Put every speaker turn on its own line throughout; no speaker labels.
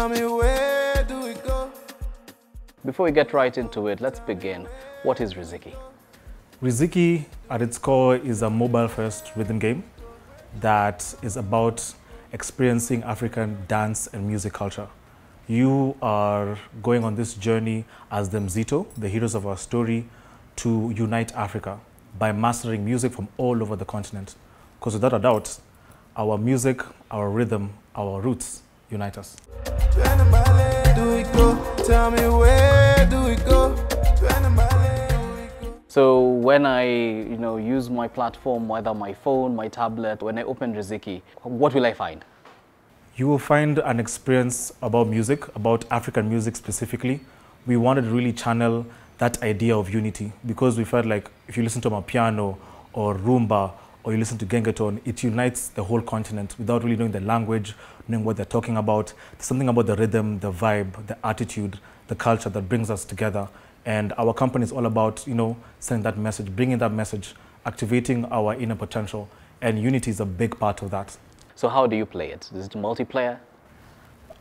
Tell me, where do we go?
Before we get right into it, let's begin. What is Riziki?
Riziki, at its core, is a mobile-first rhythm game that is about experiencing African dance and music culture. You are going on this journey as the Mzito, the heroes of our story, to unite Africa by mastering music from all over the continent. Because without a doubt, our music, our rhythm, our roots unite us.
Do we go? Tell me, where do we go?
So when I use my platform, whether my phone, my tablet, when I open Riziki, what will I find?
You will find an experience about music, about African music specifically. We wanted to really channel that idea of unity because we felt like if you listen to Amapiano or Rumba or you listen to Gengeton, it unites the whole continent without really knowing the language, knowing what they're talking about. There's something about the rhythm, the vibe, the attitude, the culture that brings us together. And our company is all about, sending that message, bringing that message, activating our inner potential. And unity is a big part of that.
So how do you play it? Is it multiplayer?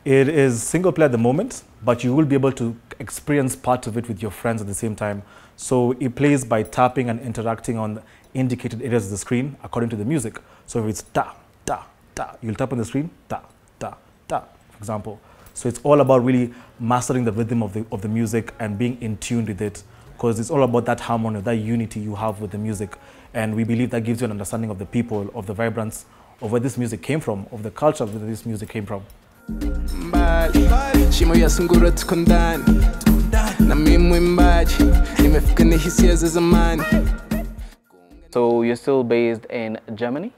It is single player at the moment, but you will be able to experience part of it with your friends at the same time. So it plays by tapping and interacting on indicated areas of the screen according to the music. So if it's ta, ta, ta, you'll tap on the screen, ta, ta, ta, for example. So it's all about really mastering the rhythm of the music and being in tune with it, because it's all about that harmony, that unity you have with the music. And we believe that gives you an understanding of the people, of the vibrance, of where this music came from, of the culture where this music came from.
So you're still based in Germany?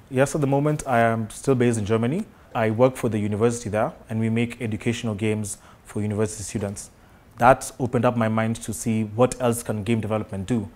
Yes, at the moment I am still based in Germany. I work for the university there and we make educational games for university students. That opened up my mind to see what else can game development do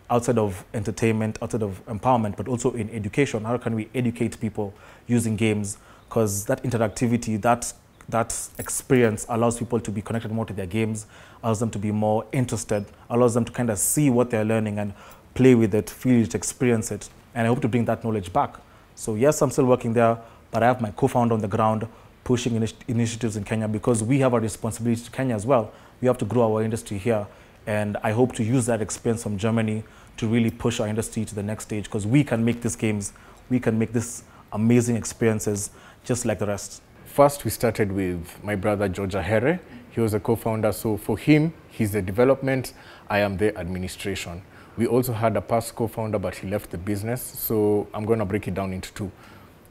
outside of entertainment, outside of empowerment, but also in education. How can we educate people using games? Because that interactivity, that experience allows people to be connected more to their games, allows them to be more interested, allows them to kind of see what they're learning and play with it, feel it, experience it. And I hope to bring that knowledge back. So yes, I'm still working there, but I have my co-founder on the ground pushing initiatives in Kenya because we have a responsibility to Kenya as well. We have to grow our industry here. And I hope to use that experience from Germany to really push our industry to the next stage because we can make these games, we can make these amazing experiences just like the rest.
First, we started with my brother, George Ahere. He was a co-founder, so for him, he's the development, I am the administration. We also had a past co-founder, but he left the business, so I'm going to break it down into two.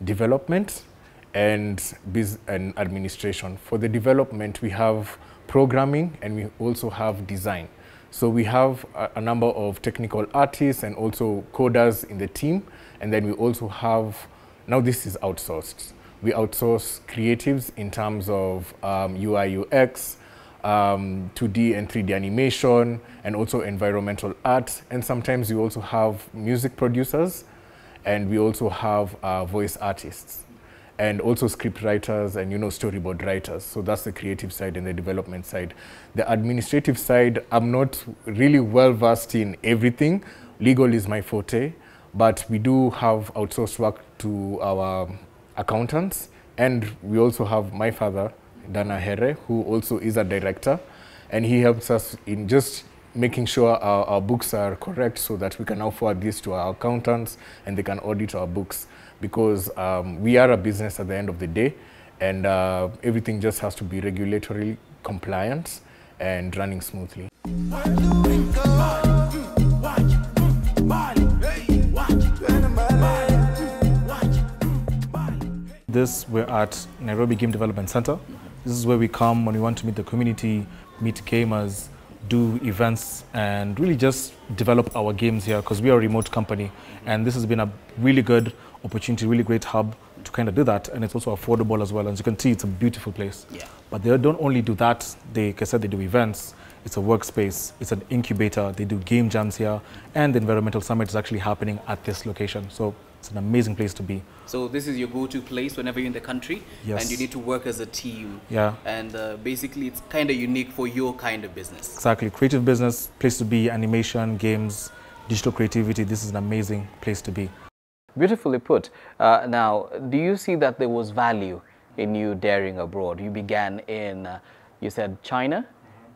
Development and administration. For the development, we have programming and we also have design. So we have a number of technical artists and also coders in the team, and then we also have, now this is outsourced. We outsource creatives in terms of UI, UX, 2D and 3D animation, and also environmental art. And sometimes we also have music producers, and we also have voice artists, and also script writers and storyboard writers. So that's the creative side and the development side. The administrative side, I'm not really well versed in everything. Legal is my forte, but we do have outsourced work to our accountants, and we also have my father, Dana Here, who also is a director, and he helps us in just making sure our books are correct so that we can now forward this to our accountants and they can audit our books, because we are a business at the end of the day, and everything just has to be regulatory compliant and running smoothly.
We're at Nairobi Game Development Center. This is where we come when we want to meet the community, meet gamers, do events, and really just develop our games here because we are a remote company. And this has been a really good opportunity, really great hub to kind of do that. And it's also affordable as well. As you can see, it's a beautiful place. Yeah. But they don't only do that. Like I said, they do events. It's a workspace. It's an incubator. They do game jams here. And the environmental summit is actually happening at this location. So it's an amazing place to be.
So this is your go-to place whenever you're in the country,
yes,
and you need to work as a team.
Yeah.
And basically it's kind of unique for your kind of business.
Exactly. Creative business, place to be, animation, games, digital creativity. This is an amazing place to be.
Beautifully put. Now, do you see that there was value in you daring abroad? You began in, you said China,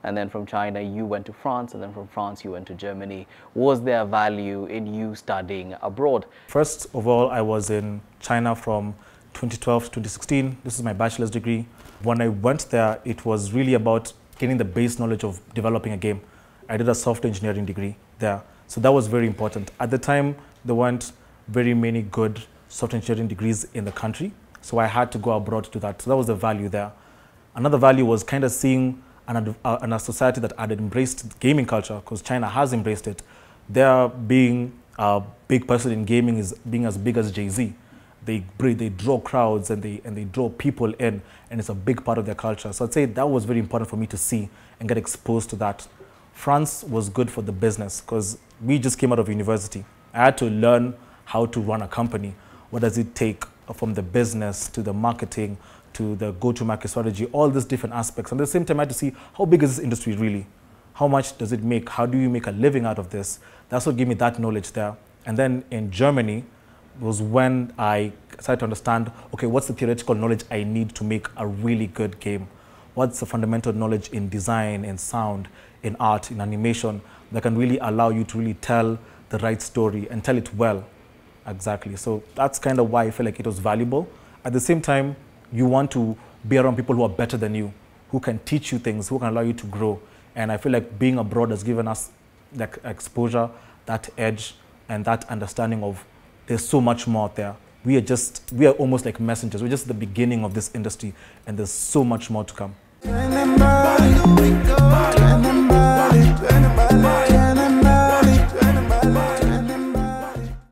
and then from China you went to France, and then from France you went to Germany. Was there value in you studying abroad?
First of all, I was in China from 2012 to 2016. This is my bachelor's degree. When I went there, it was really about getting the base knowledge of developing a game. I did a software engineering degree there. So that was very important. At the time, there weren't very many good software engineering degrees in the country. So I had to go abroad to do that. So that was the value there. Another value was kind of seeing a society that had embraced gaming culture, because China has embraced it. There being a big person in gaming is being as big as Jay-Z. They draw crowds and they draw people in, and it's a big part of their culture. So I'd say that was very important for me to see and get exposed to that. France was good for the business because we just came out of university. I had to learn how to run a company. What does it take from the business to the marketing to the go-to-market strategy, all these different aspects. And at the same time, I had to see how big is this industry really? How much does it make? How do you make a living out of this? That's what gave me that knowledge there. And then in Germany was when I started to understand, okay, what's the theoretical knowledge I need to make a really good game? What's the fundamental knowledge in design, in sound, in art, in animation that can really allow you to really tell the right story and tell it well? Exactly. So that's kind of why I feel like it was valuable. At the same time, you want to be around people who are better than you, who can teach you things, who can allow you to grow. And I feel like being abroad has given us that exposure, that edge, and that understanding of there's so much more out there. We are almost like messengers. We're just the beginning of this industry, and there's so much more to come.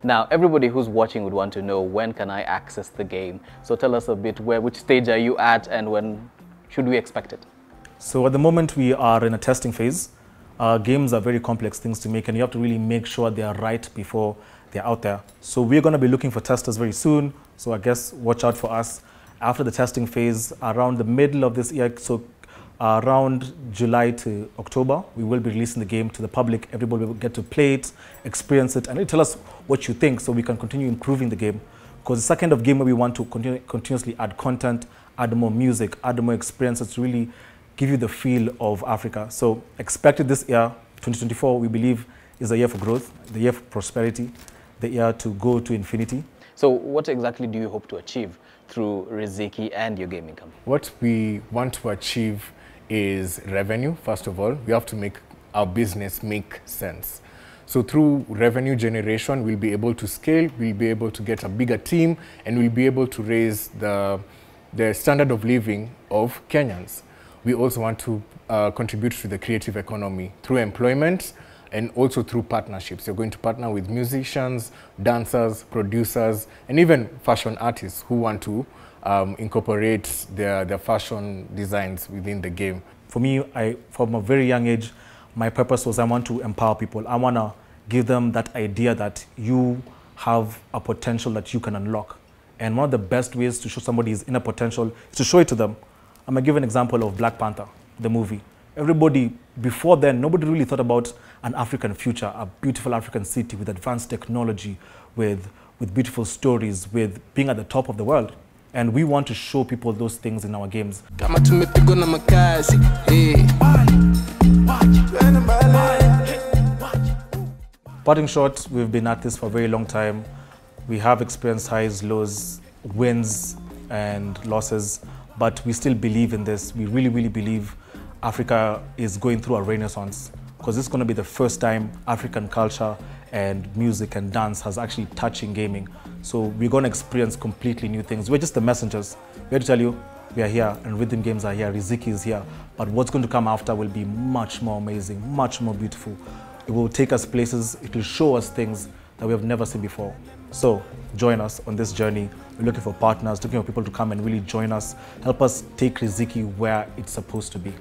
Now, everybody who's watching would want to know, when can I access the game? So tell us a bit, which stage are you at, and when should we expect it?
So at the moment, we are in a testing phase. Games are very complex things to make, and you have to really make sure they are right before they're out there. So we're going to be looking for testers very soon. So I guess watch out for us. After the testing phase, around the middle of this year, so around July to October, we will be releasing the game to the public. Everybody will get to play it, experience it, and really tell us what you think so we can continue improving the game. Because it's the kind of game where we want to continuously add content, add more music, add more experiences to really give you the feel of Africa. So expect it this year, 2024, we believe is the year for growth, the year for prosperity, the year to go to infinity.
So what exactly do you hope to achieve through Riziki and your gaming company?
What we want to achieve is revenue. First of all, we have to make our business make sense. So through revenue generation, we'll be able to scale, we'll be able to get a bigger team, and we'll be able to raise the standard of living of Kenyans. We also want to contribute to the creative economy through employment and also through partnerships. You're going to partner with musicians, dancers, producers, and even fashion artists who want to incorporate their fashion designs within the game. For me, from a very young age, my purpose was I want to empower people. I want to give them that idea that you have a potential that you can unlock. And one of the best ways to show somebody's inner potential is to show it to them. I'm going to give an example of Black Panther, the movie. Everybody, before then, nobody really thought about an African future, a beautiful African city with advanced technology, with beautiful stories, with being at the top of the world. And we want to show people those things in our games. Parting short, we've been at this for a very long time. We have experienced highs, lows, wins, and losses, but we still believe in this. We really, really believe Africa is going through a renaissance, because this is going to be the first time African culture and music and dance has actually touching gaming. So we're going to experience completely new things. We're just the messengers. We're here to tell you we are here, and rhythm games are here, Riziki is here. But what's going to come after will be much more amazing, much more beautiful. It will take us places, it will show us things that we have never seen before. So join us on this journey. We're looking for partners, looking for people to come and really join us, help us take Riziki where it's supposed to be.